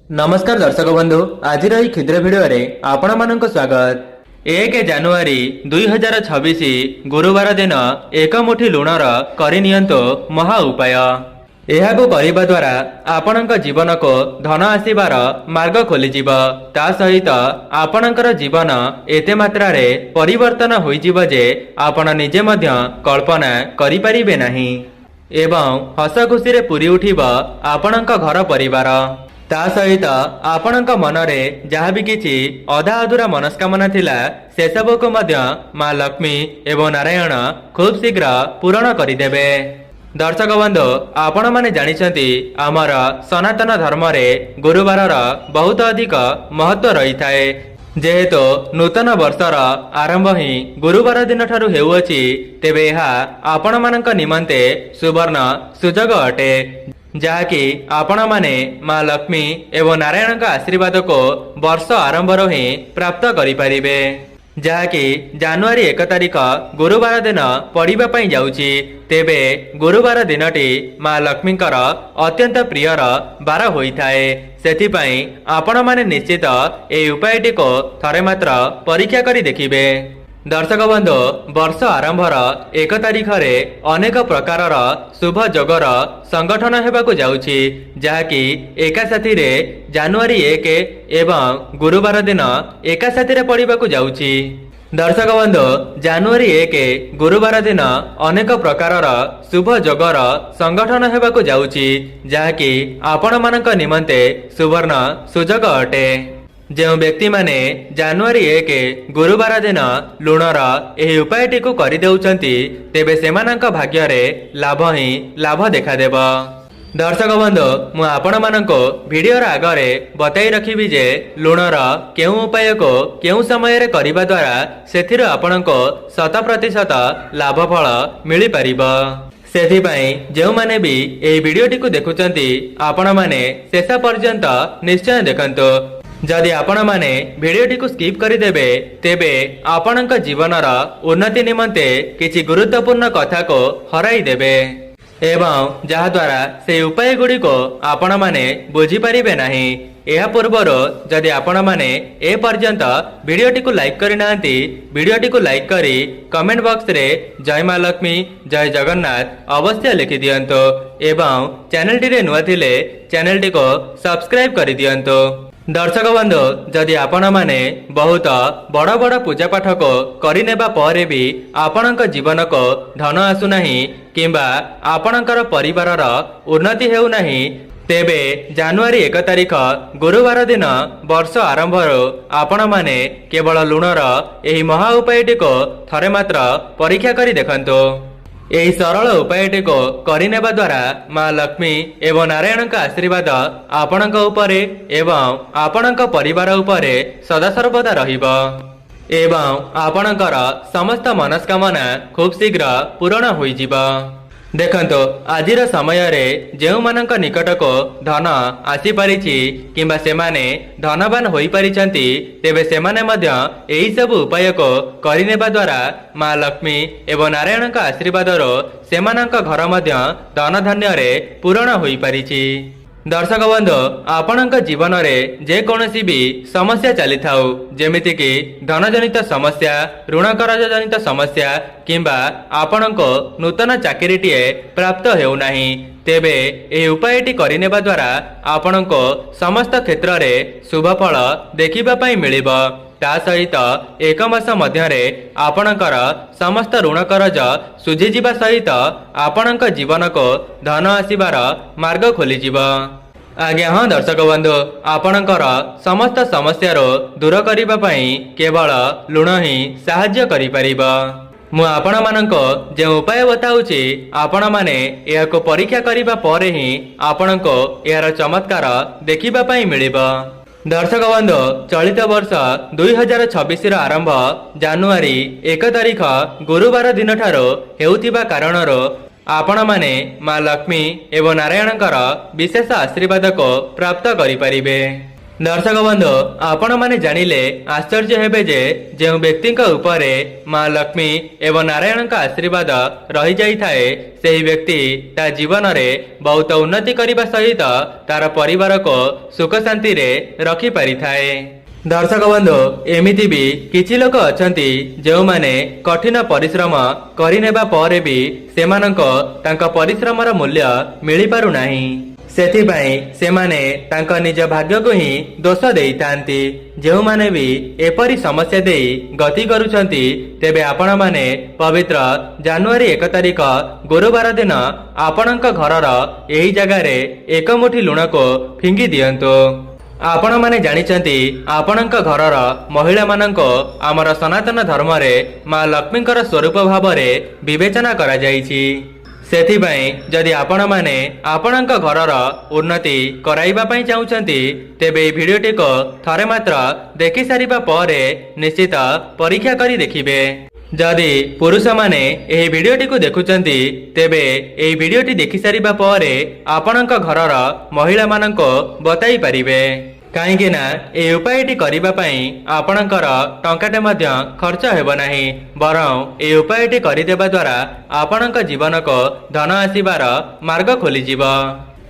नमस्कार दर्शक बंधु आज क्षुद्र भिडियो आपण मानक स्वागत। 1 जानुआरी 2026 गुरुवार दिन एक मुठी लुणर करनियंतो महा उपाय। एहाको करिबा द्वारा आपणक जीवन को धन आसीबार मार्ग खोलीजिब। ता सहित आपणकर जीवन एते मात्रा रे परिवर्तन होइजिब जे आपण निजे मध्य कल्पना करि परिबे नाही एवं हस खुशी रे पूरी उठिब आपणक घर परिवार। ता सहित आपणक मनरे जहाँ भी किछि अधा अधूरा मनस्कामना थिला से सब को मध्य माँ लक्ष्मी एवं नारायण खूब शीघ्र पूरण करिदेबे। दर्शक बंधु आपण माने जानिछंती आमर सनातन धर्म रे गुरुवार बहुत अधिक महत्व रही थाए। जेहेतु नूतन वर्षर आरंभ ही गुरुवार दिन ठारू हेउअछि तेबे एहा आपण मानक निमंते सुवर्ण सुजोग अटे जहाँकि आपण माने माँ लक्ष्मी एवं नारायण का आशीर्वाद को वर्ष आरंभ ही प्राप्त करिपारिबे। जहाँकि जानुआरी 1 तारिख गुरुवार दिन पड़िबा पई जाउछि तेबे गुरुवार दिनटी माँ लक्ष्मीकर अत्यंत प्रियर बार होइथाए। सेथिपाई आपण माने निश्चित एई उपायटी को थरे मात्र परीक्षा करी देखिबे। दर्शक बंधु वर्ष आरंभर 1 तारिख रे अनेक प्रकारर शुभ जोगर संगठन हेबाकु जाउछि जहाँकि एका साथी रे जानुआरी 1 एवं गुरुवार दिन एका साथी रे पड़िबाकु जाउछि। दर्शक बंधु जानुआरी 1 गुरुवार दिन अनेक प्रकारर शुभ जोगर संगठन हेबाकु जाउछि जहाँकि आपण मानक निमंते सुवर्ण सुजोग अटे। जो व्यक्ति माने जानुआरी 1 गुरुवार दिन लुणर एही उपायटी को करि देउछंती तेबे सेमानक भाग्य रे लाभ ही लाभ देखादेब। दर्शक बंधु मु आपण मानक वीडियो आगरे बताई रखिबी जे लुणर केउ उपाय को केउ समय रे करिबा द्वारा सेथिर आपणको 100% लाभ फल मिली परिबो। सेथिपाई जो माने भी एही वीडियोटी को देखुचंती आपण माने शेष पर्यंत निश्चय देखंतो। जदि आपण माने वीडियोटी को स्किप करिदेबे तेबे आपणक जीवनर उन्नति निमंते किछि गुरुत्वपूर्ण कथा को हराई देबे एवं जहा द्वारा से उपाय गुडी को आपण माने बुझी परिबे नाही। एहा पूर्वर जदि आपण माने ए पर्यंत वीडियोटी को लाइक करि नांती वीडियोटी को लाइक करी कमेंट बॉक्स रे जय मां लक्ष्मी जय जगन्नाथ अवश्य लिखि दियंतो एवं चैनल टी रे नुआ थिले चैनल टी को सब्सक्राइब करि दियंतो। दर्शक बंधु जदि आपण माने बहुत बड़ बड़ पूजा पाठ को करि नेबा परे भी आपणक जीवन को धन आसु नाही किंबा आपणकर परिवारर उन्नति हेउ नाही तेबे जानुआरी 1 तारिख गुरुवार दिन वर्ष आरंभ आपण माने केवल लुणर एही महा उपायटी को थरे मात्र परीक्षा करी देखंतो। यही सरल उपायटी को करिनेबा द्वारा माँ लक्ष्मी एवं नारायण का आशीर्वाद आपणक उपरे एवं आपणक परिवार उपरे सदा सर्वदा रहिबो एवं आपणकर समस्त मनस्कामना खूब शीघ्र पूर्ण होइजिबो। देखंतो आजिर समय रे जेउ मानक निकट को धन आसी परिछि किंबा सेमाने धनवान होई परिछंती तेबे सेमाने मध्य एही सब उपाय को करिनेबा द्वारा माँ लक्ष्मी एवं नारायण का आशीर्वाद रो सेमानक घर मध्य धन धान्य रे पूर्ण होई परिछि। दर्शक बंधु आपणक जीवन रे जे कोनोसी भी समस्या चली थाउ जेमिति कि धन जनित समस्या ऋण कर्ज जनित समस्या किंबा आपणको नूतन चाकरीटीए प्राप्त हेउ नाही तेबे एही उपायटी करिनेबा द्वारा आपणको समस्त क्षेत्र रे शुभ फल देखिबा पई मिलिबो। ता सहित 1 मास मध्यरे आपणकर समस्त ऋण कर्ज सुझी जिबा सहित आपणक जीवन को धन आसीबार मार्ग खोलीजिबो। आज्ञा हाँ दर्शक बंधु आपणकर समस्त समस्या दूर करिबा पई केवल लुण ही साहाय्य करि परिबो। मु आपण मानको जे उपाय बताउछि आपण माने एहाको परीक्षा करिबा परे ही आपणको एहार चमत्कार देखिबा पई मिलिबो। दर्शक बंधु चलित वर्ष 2026 आरंभ जानुआरी 1 तारिख गुरुवार दिन ठारो हेउथिबा कारणरो आपण माने माँ लक्ष्मी एवं नारायणकर विशेष आशीर्वाद को प्राप्त करि परिबे। दर्शक बंधु आपण माने जानिले आश्चर्य हेबे जे जो व्यक्ति उपरे माँ लक्ष्मी एवं नारायण का आशीर्वाद रही जाई थाए सेही व्यक्ति ता जीवन में बहुत उन्नति करने सहित तार परिवार को सुख शांति रे रखी पारि थाए। दर्शक बंधु एमिति भी किछि लोक अछंती जो माने कठिन परिश्रम करिनेबा परे भी सेमानंको तांका परिश्रमर मूल्य मिली पारु नाही। सेथिपाई सेमाने तांका निज भाग्य को ही दोष देइथांती। जो माने भी एपरी समस्या देई गति करुछंती तेबे आपण माने पवित्र जनवरी 1 तारिख गुरुवार दिन आपणक घरर एही जगार एक मुठी लुण को फिंगी दियंतु। आपण माने जानिचंती आपणक घरर महिला मानंको आमर सनातन धर्म रे माँ लक्ष्मीकर स्वरूप भाव रे विवेचना करा जाईछि। सेथिपाई जदि आपण माने आपणक घरर उन्नति कराइबा पई चाहुचंती तेबे ए भिडियोटी को थरे मात्र देखि सारिबा परे निश्चित परीक्षा करी देखिबे। जदि पुरुष माने एही भिडियोटी को देखुचंती तेबे एही भिडियोटी देखि सारिबा परे आपणक घरर महिला मानंको बताई परिबे। कहीं ना ए उपायटी करिबा पई आपणकर टंकाटे मध्य खर्च हेबो नाही बरं ए उपायटी करिदेबा द्वारा आपणक जीवन को धन आसीबार मार्ग खोली जीव।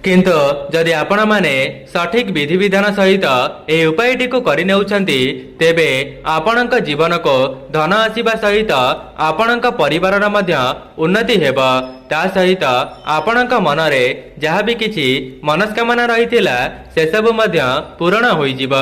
किंतु जदि आपण माने सठिक विधि विधान सहित ए उपायटी को करि नेउछंती तेबे आपणक जीवन को धन आसीबा सहित आपणक परिवारर मध्य उन्नति हेब। ता सहित आपणक मनरे जहाँ भी किछि मनस्कामना रहिथिला से सब मध्य पूर्ण होई जीव।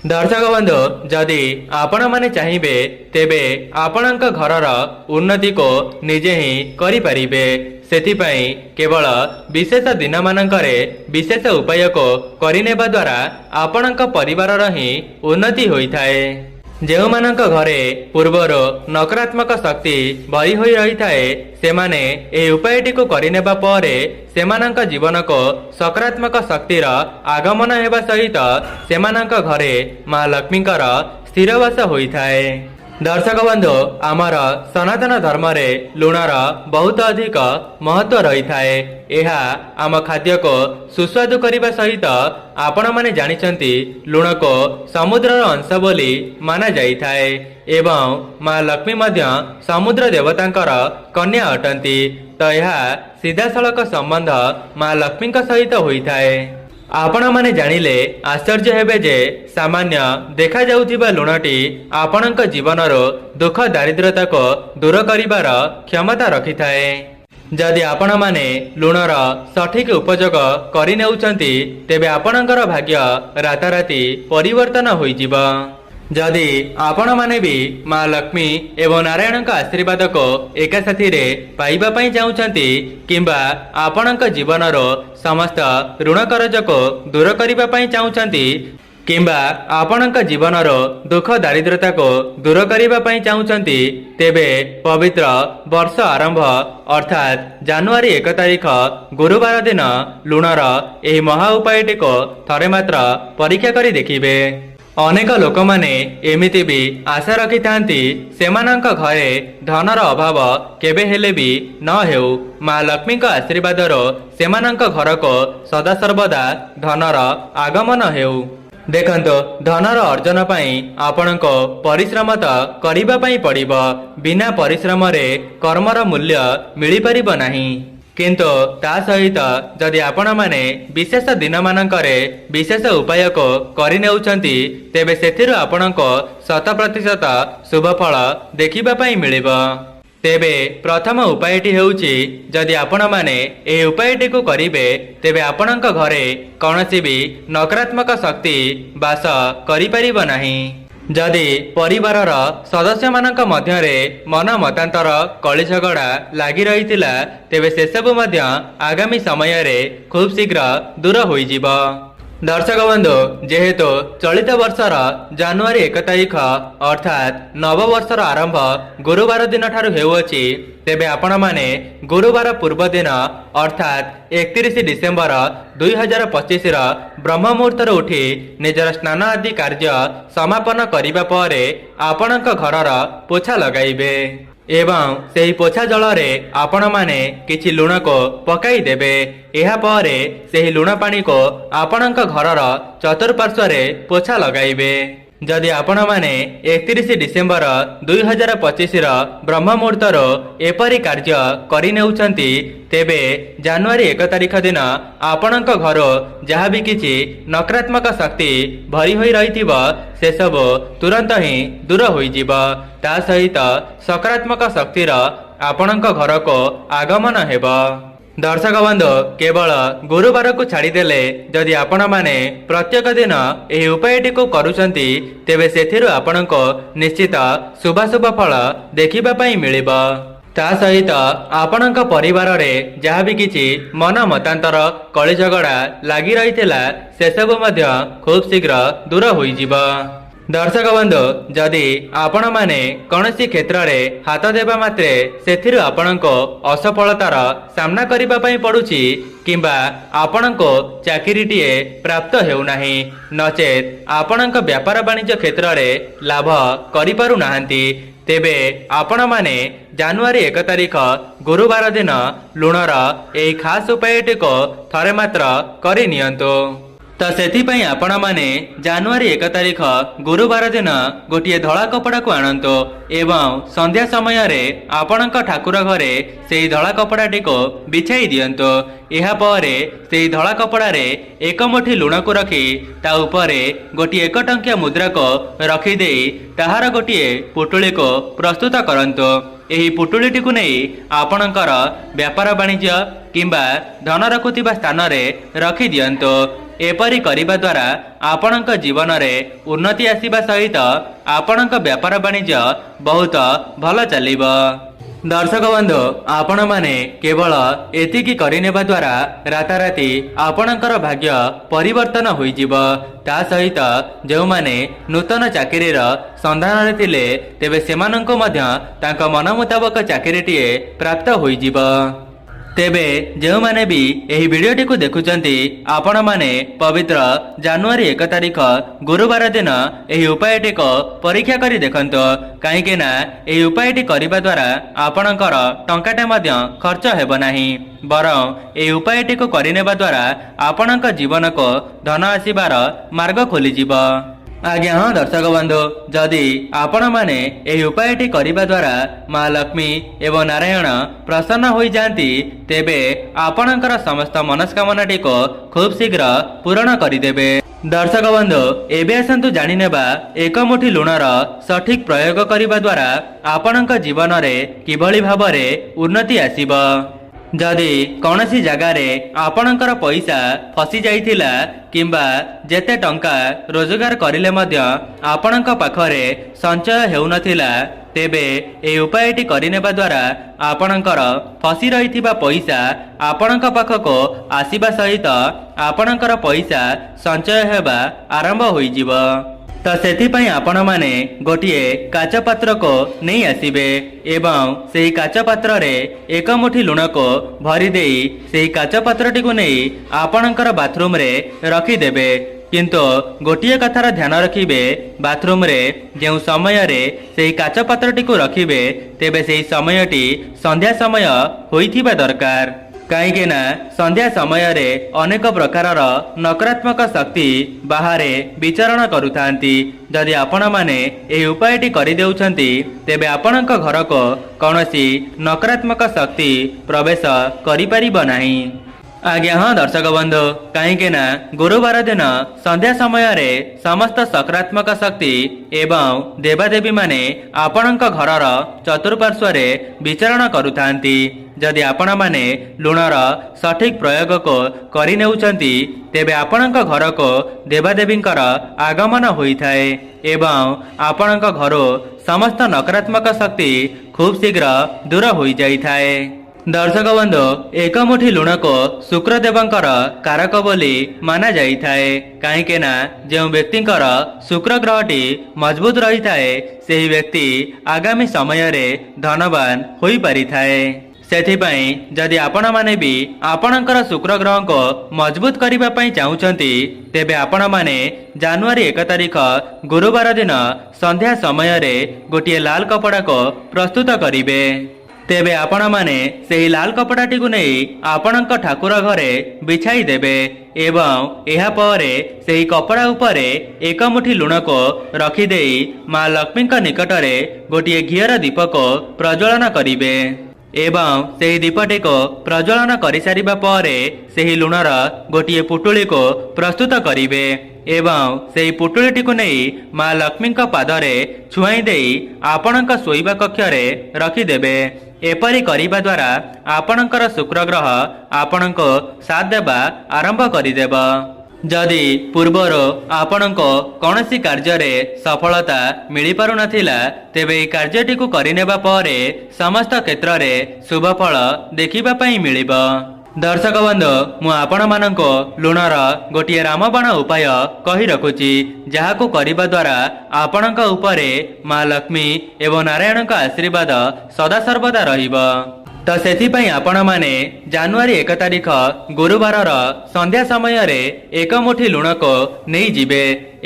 दर्शक बंधु जदि आपण माने चाहिए तेबे आपणक घरर उन्नति को निजे ही करि परिबे। सेथिपाई केवल विशेष दिन मानकरे विशेष उपाय को करिनेबा द्वारा आपणक परिवारर ही उन्नति होई थाए। जो मानक घरे पूर्वर नकारात्मक शक्ति भरी होई रही थाए सेमाने ए उपायटी को करिनेबा परे सेमानक जीवन को सकारात्मक शक्तिर आगमन हेबा सहित सेमानक घरे माँ लक्ष्मीकर स्थिरवास होई थाए। दर्शक बंधु आमर सनातन धर्म रे लुणर बहुत अधिक महत्व रही थाए। एहा आम खाद्य को सुस्वादु करने सहित आपण माने जानिचंती लुण को समुद्रर अंश बोली माना जाई थाए एवं माँ लक्ष्मी मध्य समुद्र देवतांकर कन्या अटंती। तो यह सीधासलख संबंध माँ लक्ष्मी सहित होई थाए। आपण माने जानिले आश्चर्य हेबे जे सामान्य देखा जाउथिबा लुणटी आपणक जीवनर दुख दारिद्रता को दूर करिबार क्षमता रखी थाए। जदि आपण माने लुणर सठिक उपयोग करि नेउछंती तेबे आपणकर भाग्य राताराती परिवर्तन होई जीव। जदि आपण माने भी माँ लक्ष्मी एवं नारायण का आशीर्वाद को एका साथी रे पाइबा पई चाहुचंती किंबा आपणक जीवनर समस्त ऋण कर्ज को दूर करिबा पई चाहुचंती किंबा आपणक जीवनर दुख दारिद्रता को दूर करिबा पई चाहुचंती तेबे पवित्र वर्ष आरंभ अर्थात जनवरी 1 तारिख गुरुवार दिन लुणर एही महा उपायटी को थरे मात्र परीक्षा करी देखिबे। अनेक लोक माने एमिति भी आशा रखि थांती सेमानंक घरे धनर अभाव केबे हेले भी न हेउ माँ लक्ष्मी का आशीर्वादर सेमानंक घर को सदा सर्वदा धनर आगमन हेउ। देखंतो धनर अर्जन पाई आपणको परिश्रम तो करिबा पाई पड़िबो बिना परिश्रम रे कर्मर मूल्य मिली परिबो नाही। किंतु ता सहित जदि आपण माने विशेष दिन मानकरे विशेष उपाय को करि नेउछंती तेबे सेथिरु आपणको 100% शुभ फल देखिबा पाई मिलिबो। तेबे प्रथम उपायटी हेउची जदि आपण माने ए उपायटी को करिबे तेबे आपणक घरे कौनसी भी नकारात्मक शक्ति बास करि परिबो नाही। जदि परिवारर सदस्य मानक मध्यरे मन मतांतर कली झगड़ा लागी रहितिला तेबे से सब मध्य आगामी समय रे खूब शीघ्र दूर होई जीवो। दर्शक बंधु जेहेतु चलित वर्षर जनवरी 1 तारिख अर्थात नव वर्षर आरंभ गुरुवार दिन ठारू हेउअछि तेबे आपण माने गुरुवार पूर्व दिन अर्थात 31 डिसेम्बर 2025 ब्रह्म मुहूर्त उठी निजर स्नान आदि कार्य समापन करिबा परे आपणक घरर पोछा लगाइबे। एवं सेही पोछा जलरे आपण माने किछि लुण को पकाई देबे। एहा परे सेही लुण पानी को आपणक घरर चतुर्पार्श्वरे पोछा लगाइबे। जदि आपण माने 31 डिसेम्बर 2025 ब्रह्म मुहूर्तर एपरी कार्य करि नेउछंती तेबे जनवरी 1 तारिख दिन आपणक घर जहाँ भी किछि नकारात्मक शक्ति भरी होई रहिथिबो से सब तुरंत ही दूर होई जिवो। ता सहित सकारात्मक शक्तिर आपणक घर को आगमन हेबो। दर्शक बंधु केवल गुरुवार को छाड़देले जदि आपण माने प्रत्येक दिन यह उपायटी को करुछंती तेबे सेथिरु आपणको निश्चित शुभाशुभ फल देखिबा पई मिलिबो। ता सहित आपणक परिवार रे जहाँ भी किछि मन मतांतर कଳି झगड़ा लागी रहिथिला से सब मध्य खूब शीघ्र दूर होई जिवो। दर्शक बंधु जदि आपण माने कौनसी क्षेत्र रे हाथ देबा मात्रे सेथिरु आपणको असफलतार सामना करिबा पई पडुछि किंबा आपणको चाकरीटीए प्राप्त हेउनाही नचेत आपणक व्यापार वाणिज्य क्षेत्र रे लाभ करि पारु नाहंती तेबे आपण माने जनवरी 1 तारिख गुरुवार दिन लुणर एही खास उपायटी को थरे मात्र करि नियंतु। तो सेथिपाई आपण माने जनवरी 1 तारिख गुरुवार दिन गोटे धड़ा कपड़ा को आणंतु एवं संध्या समय रे आपणक ठाकुर घरे सेही धड़ा कपड़ाटी को बिछाई दियंतु। एहा परे सेही धड़ा कपड़ा रे एक मुठी लुण को रखी ता उपरे गोटे 1 टंकिया मुद्रा को रखी देई ताहार गोटे पुटुली को प्रस्तुत करंतु। एही पुटुलीटी को नहीं आपणकर व्यापार वाणिज्य किंबा धन रखुथिबा स्थान रे रखी दियंतु। एपरी करिबा द्वारा आपणक जीवन रे उन्नति आसीबा सहित आपणक व्यापार वाणिज्य बहुत भल चलिबो। दर्शक बंधु आपण माने केवल एतिकी करिनेबा द्वारा राताराती आपणकर भाग्य परिवर्तन होई जिवो। ता सहित जो माने नूतन चाकरीर संधान रे थिले तेबे सेमानंको मध्य तांक मन मुताबक चाकरीटीए प्राप्त होई जिवो। तेबे जो माने भी यही वीडियोटी को देखुचंती आपण माने पवित्र जनवरी 1 तारिख गुरुवार दिन यही उपायटी को परीक्षा करी देखंतो कहीं ना यही उपायटी करिबा द्वारा आपणकर टंकाटे मध्य खर्च हेबो नाही बरं यही उपायटी को करिनेबा द्वारा आपणक जीवन को धन आसीबार मार्ग खोली जिवो। आज्ञा हाँ दर्शक बंधु जदि आपण माने यही उपायटी करिबा द्वारा माँ लक्ष्मी एवं नारायण प्रसन्न होई जांती तेबे आपणकर समस्त मनस्कामनाटी को खूब शीघ्र पूर्ण करिदेबे। दर्शक बंधु एबे आसंतु जानि नेबा एक मुठी लुणर सठिक प्रयोग करिबा द्वारा आपणक जीवन रे किभली भाबरे उन्नति आसीबो। जदि कौनसी जगार आपणकर पैसा फसी जाइथिला किंबा जेते टंका रोजगार करिले मध्य आपणक पाखरे संचय हेउनथिला तेबे ए उपायटी करिनेबा द्वारा आपणकर फसी रहिथिबा पैसा आपणक पाखको आसीबा सहित आपणकर पैसा संचय हेबा आरंभ होई जिवो। तो सेथिपाई आपण माने गोटिए काच पात्र को नहीं आसीबे एवं सेही काच पात्र रे एक मुठी लुण को भरी देई सेही काच पात्रटी को नहीं आपणकर बाथरूम रे रखी देबे। किंतु गोटिए कथार ध्यान रखिबे बाथरूम रे जेउ समय रे सेही काच पात्रटी को रखिबे तेबे सेही समयटी संध्या समय होइथिबा दरकार कहीं ना संध्या समय रे अनेक प्रकारर नकारात्मक शक्ति बाहरे विचरण करुथांती। जदि आपण माने एही उपायटी करि देउछंती तेबे आपणक घर को कौनसी नकारात्मक शक्ति प्रवेश करि परिबो नाही। आज्ञा हाँ दर्शक बंधु कहीं ना गुरुवार दिन संध्या समय रे समस्त सकारात्मक शक्ति एवं देवादेवी माने आपणक घरर चतुर्पार्श्वरे विचरण करुथांती। जदि आपण माने लुणर सठिक प्रयोग को करि नेउछंती तेबे आपणक घर को देवादेवींकर आगमन होइथाए एवं आपणक घरो समस्त नकारात्मक शक्ति खूब शीघ्र दूर होई जाइथाए। दर्शक बंधु एक मुठी लुण को शुक्रदेवंकर कारक बोली माना जाइथाए कहीं ना जो व्यक्तिंकर शुक्र ग्रहटी मजबूत रही थाए सेही व्यक्ति आगामी समय रे धनवान होई पारि थाए। ସେଥିପାଇଁ ଯଦି ଆପଣମାନେ ବି ଆପଣଙ୍କର ଶୁକ୍ର ଗ୍ରହକୁ ମଜବୁତ କରିବା ପାଇଁ ଚାହୁଁଛନ୍ତି ତେବେ ଆପଣମାନେ ଜାନୁଆରୀ 1 ତାରିଖ ଗୁରୁବାର ଦିନ ସନ୍ଧ୍ୟା ସମୟରେ ଗୋଟିଏ ଲାଲ କପଡ଼ାକୁ ପ୍ରସ୍ତୁତ କରିବେ। ତେବେ ଆପଣମାନେ ସେହି ଲାଲ କପଡ଼ାଟିକୁ ନେଇ ଆପଣଙ୍କ ଠାକୁର ଘରେ ବିଛାଇ ଦେବେ ଏବଂ ଏହାପରେ ସେହି କପଡ଼ା ଉପରେ ଏକ ମୁଠି ଲୁଣକୁ ରଖିଦେଇ ମା ଲକ୍ଷ୍ମୀଙ୍କ ନିକଟରେ ଗୋଟିଏ ଘିଅର ଦୀପକୁ ପ୍ରଜ୍ୱଳନ କରିବେ ଏବଂ ସେହି ଦୀପଟିକୁ ପ୍ରଜ୍ୱଳନ କରିସାରିବା ପରେ ସେହି ଲୁଣର ଗୋଟିଏ ପୁଟୁଳିକୁ ପ୍ରସ୍ତୁତ କରିବେ ଏବଂ ସେହି ପୁଟୁଳିଟିକୁ ନେଇ ମା ଲକ୍ଷ୍ମୀଙ୍କ ପାଦରେ ଛୁଆଇଁ ଦେଇ ଆପଣଙ୍କ ଶୋଇବା କକ୍ଷରେ ରଖିଦେବେ। ଏପରି କରିବା ଦ୍ୱାରା ଆପଣଙ୍କର ଶୁକ୍ର ଗ୍ରହ ଆପଣଙ୍କୁ ସାଥ ଦେବା ଆରମ୍ଭ କରିଦେବ। ଯଦି ପୂର୍ବରୁ ଆପଣଙ୍କୁ କୌଣସି କାର୍ଯ୍ୟରେ ସଫଳତା ମିଳିପାରୁନଥିଲା ତେବେ ଏହି କାର୍ଯ୍ୟଟିକୁ କରିନେବା ପରେ ସମସ୍ତ କ୍ଷେତ୍ରରେ ଶୁଭଫଳ ଦେଖିବା ପାଇଁ ମିଳିବ। ଦର୍ଶକ ବନ୍ଧୁ, ମୁଁ ଆପଣମାନଙ୍କୁ ଲୁଣର ଗୋଟିଏ ରାମବାଣ ଉପାୟ କହି ରଖୁଛି, ଯାହାକୁ କରିବା ଦ୍ୱାରା ଆପଣଙ୍କ ଉପରେ ମା ଲକ୍ଷ୍ମୀ ଏବଂ ନାରାୟଣଙ୍କ ଆଶୀର୍ବାଦ ସଦାସର୍ବଦା ରହିବ। ତ ସେଥିପାଇଁ ଆପଣମାନେ ଜାନୁଆରୀ 1 ତାରିଖ ଗୁରୁବାରର ସନ୍ଧ୍ୟା ସମୟରେ ଏକ ମୁଠି ଲୁଣକୁ ନେଇଯିବେ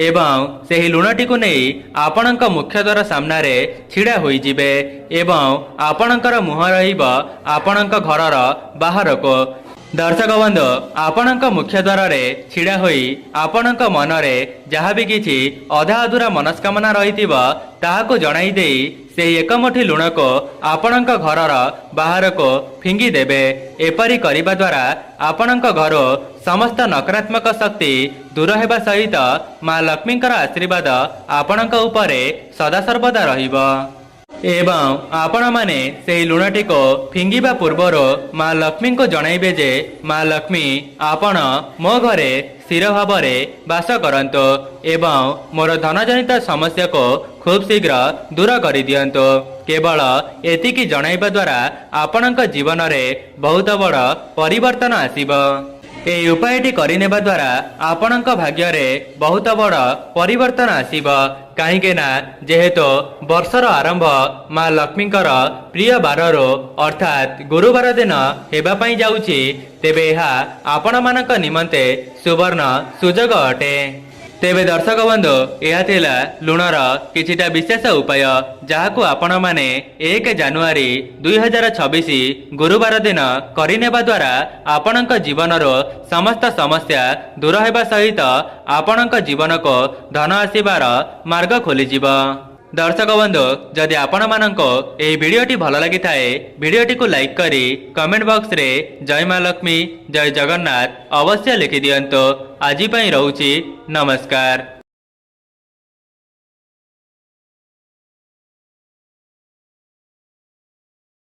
ଏବଂ ସେହି ଲୁଣଟିକୁ ନେଇ ଆପଣଙ୍କ ମୁଖ୍ୟଦ୍ୱାର ସାମ୍ନାରେ ଛିଡ଼ା ହୋଇଯିବେ ଏବଂ ଆପଣଙ୍କର ମୁହଁ ରହିବ ଆପଣଙ୍କ ଘରର ବାହାରକୁ। ଦର୍ଶକ ବନ୍ଧୁ, ଆପଣଙ୍କ ମୁଖ୍ୟଦ୍ୱାରରେ ଛିଡ଼ା ହୋଇ ଆପଣଙ୍କ ମନରେ ଯାହା ବି କିଛି ଅଧା ଅଧୁରା ମନସ୍କାମନା ରହିଥିବ ତାହାକୁ ଜଣାଇ ଦେଇ ସେହି ଏକ ମୁଠି ଲୁଣକୁ ଆପଣଙ୍କ ଘରର ବାହାରକୁ ଫିଙ୍ଗି ଦେବେ। ଏପରି କରିବା ଦ୍ୱାରା ଆପଣଙ୍କ ଘରୁ ସମସ୍ତ ନକାରାତ୍ମକ ଶକ୍ତି ଦୂର ହେବା ସହିତ ମା ଲକ୍ଷ୍ମୀଙ୍କର ଆଶୀର୍ବାଦ ଆପଣଙ୍କ ଉପରେ ସଦାସର୍ବଦା ରହିବ। ଏବଂ ଆପଣମାନେ ସେହି ଲୁଣଟିକୁ ଫିଙ୍ଗିବା ପୂର୍ବରୁ ମା ଲକ୍ଷ୍ମୀଙ୍କୁ ଜଣାଇବେ ଯେ ମା ଲକ୍ଷ୍ମୀ, ଆପଣ ମୋ ଘରେ ସ୍ଥିର ଭାବରେ ବାସ କରନ୍ତୁ ଏବଂ ମୋର ଧନଜନିତ ସମସ୍ୟାକୁ ଖୁବ୍ ଶୀଘ୍ର ଦୂର କରିଦିଅନ୍ତୁ। କେବଳ ଏତିକି ଜଣାଇବା ଦ୍ୱାରା ଆପଣଙ୍କ ଜୀବନରେ ବହୁତ ବଡ଼ ପରିବର୍ତ୍ତନ ଆସିବ। ଏହି ଉପାୟଟି କରିନେବା ଦ୍ୱାରା ଆପଣଙ୍କ ଭାଗ୍ୟରେ ବହୁତ ବଡ଼ ପରିବର୍ତ୍ତନ ଆସିବ। କାହିଁକି ନା ଯେହେତୁ ବର୍ଷର ଆରମ୍ଭ ମା ଲକ୍ଷ୍ମୀଙ୍କର ପ୍ରିୟ ବାରରୁ ଅର୍ଥାତ୍ ଗୁରୁବାର ଦିନ ହେବା ପାଇଁ ଯାଉଛି, ତେବେ ଏହା ଆପଣମାନଙ୍କ ନିମନ୍ତେ ସୁବର୍ଣ୍ଣ ସୁଯୋଗ ଅଟେ। ତେବେ ଦର୍ଶକ ବନ୍ଧୁ, ଏହା ଥିଲା ଲୁଣର କିଛିଟା ବିଶେଷ ଉପାୟ, ଯାହାକୁ ଆପଣମାନେ 1 ଜାନୁଆରୀ 2026 ଗୁରୁବାର ଦିନ କରିନେବା ଦ୍ୱାରା ଆପଣଙ୍କ ଜୀବନରୁ ସମସ୍ତ ସମସ୍ୟା ଦୂର ହେବା ସହିତ ଆପଣଙ୍କ ଜୀବନକୁ ଧନ ଆସିବାର ମାର୍ଗ ଖୋଲିଯିବ। ଦର୍ଶକ ବନ୍ଧୁ, ଯଦି ଆପଣମାନଙ୍କୁ ଏହି ଭିଡ଼ିଓଟି ଭଲ ଲାଗିଥାଏ ଭିଡ଼ିଓଟିକୁ ଲାଇକ୍ କରି କମେଣ୍ଟ ବକ୍ସରେ ଜୟ ମା ଲକ୍ଷ୍ମୀ, ଜୟ ଜଗନ୍ନାଥ ଅବଶ୍ୟ ଲେଖିଦିଅନ୍ତୁ। ଆଜି ପାଇଁ ରହୁଛି, ନମସ୍କାର।